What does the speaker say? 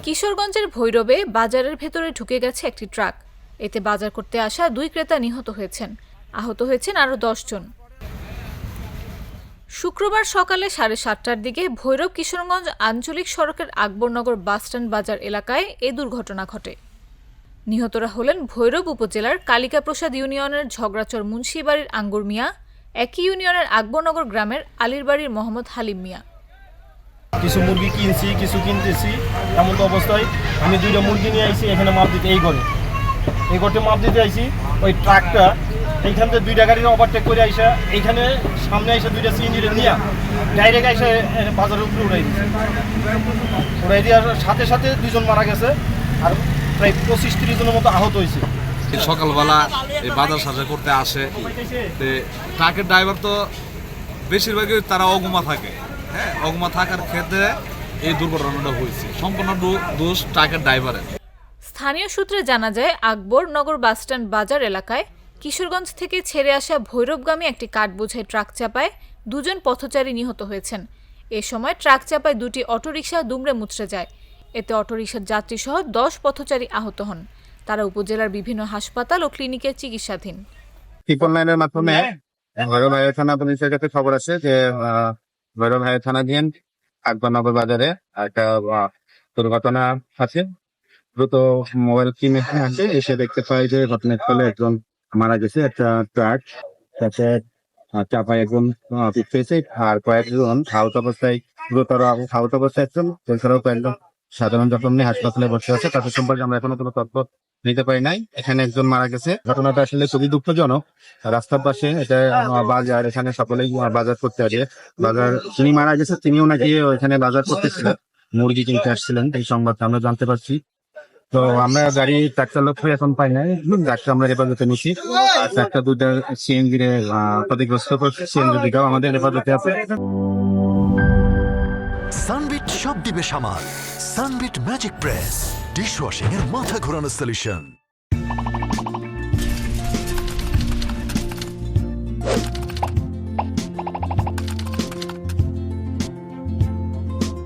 কিশোরগঞ্জের ভৈরবে বাজারের ভেতরে ঢুকে গেছে একটি ট্রাক। এতে বাজার করতে আসা 2 ক্রেতা নিহত হয়েছেন, আহত হয়েছেন আরও 10 জন। শুক্রবার সকালে 7:30টার দিকে ভৈরব কিশোরগঞ্জ আঞ্চলিক সড়কের আকবরনগর বাসস্ট্যান্ড বাজার এলাকায় এ দুর্ঘটনা ঘটে। নিহতরা হলেন ভৈরব উপজেলার কালিকাপ্রসাদ ইউনিয়নের ঝগড়াচর মুন্সিবাড়ির আঙ্গুর মিয়া, একই ইউনিয়নের আকবরনগর গ্রামের আলীর বাড়ির মোহাম্মদ হালিম মিয়া। কিছু মুরগি কিনছি, কিছু কিনতেছি, এমন তো অবস্থায় আমি 2টা মুরগি নিয়ে আইছি এখানে মাপ দিতে, এই ঘরে মাপ দিতে আইছি। ওই ট্রাকটা এইখান থেকে 2টা গাড়ি ওভারটেক করে আইসা এইখানে সামনে আইসা 2টা সিএনজি নিয়ে ডাইরেক্ট আইসা বাজারের উপরে উড়াই দেওয়ার সাথে সাথে 2 জন মারা গেছে আর প্রায় 25-30 জনের মতো আহত হয়েছে। সকালবেলা এই বাজার সাজার করতে আসে, ট্রাকের ড্রাইভার তো বেশিরভাগই তারা অগুমা থাকে। হ্যাঁ, অগুমা থাকার ক্ষেত্রে এই দুর্ঘটনাটা হয়েছে। সম্পূর্ণ দোষ ট্রাকের ড্রাইভারের। স্থানীয় সূত্রে জানা যায়, আকবরনগর বাসস্ট্যান্ড বাজার এলাকায় কিশোরগঞ্জ থেকে ছেড়ে আসা ভৈরবগামী একটি কাঠ বোঝাই ট্রাক চাপায় 2 জন পথচারী নিহত হয়েছেন। এ সময় ট্রাক চাপায় 2টি অটোরিকশা দুমড়ে মুচড়ে যায়। এতে অটোরিকশার যাত্রী সহ 10 পথচারী আহত হন। তারা উপজেলার বিভিন্ন হাসপাতাল ও ক্লিনিকে চিকিৎসাধীন। ট্রিপল নাইনের মাধ্যমে ভৈরব হাইওয়ে থানা পুলিশের কাছে খবর আছে যে ভৈরব হাইওয়ে থানাধীন আকবরনগর বাজারে একটা দুর্ঘটনা আছে। দ্রুত মোবাইল কিনে আসে, এসে দেখতে পাই যে ঘটনাস্থলে একজন মারা গেছে। একটা ট্রাক তাতে চাপায় একজন পেয়েছে আর কয়েকজন আহত অবস্থায়, গুরুতর আহত অবস্থায় একজন, এছাড়াও কয়েকজন সাধারণ জখম নিয়ে হাসপাতালে বসে আছে। তাদের সম্পর্কে আমরা এখনো কোনো তথ্য নিতে পারি নাই। এখানে একজন মারা গেছে। ঘটনাটা আসলে খুবই দুঃখজনক। রাস্তার পাশে এটা বাজার, এখানে সকলেই বাজার করতে আসে। বাজার যিনি মারা গেছে তিনিও নাকি ওইখানে বাজার করতেছিলেন, মুরগি কিনতে আসছিলেন, এই সংবাদটা আমরা জানতে পারছি। তো আমরা গাড়ি ট্রাক চালক হয়ে এখন পাই নাই, ট্রাকটা আমরা হেফাজতে নিছি। আর ট্রাকটা 2টা সিএনজি ক্ষতিগ্রস্ত করছে, সিএনজি দিকেও আমাদের হেফাজতে আছে। সানবিট সব দিবে সামাল। সানবিট ম্যাজিক প্রেস ডিশওয়াশিং এর মাথা ঘোরানো সলিউশন।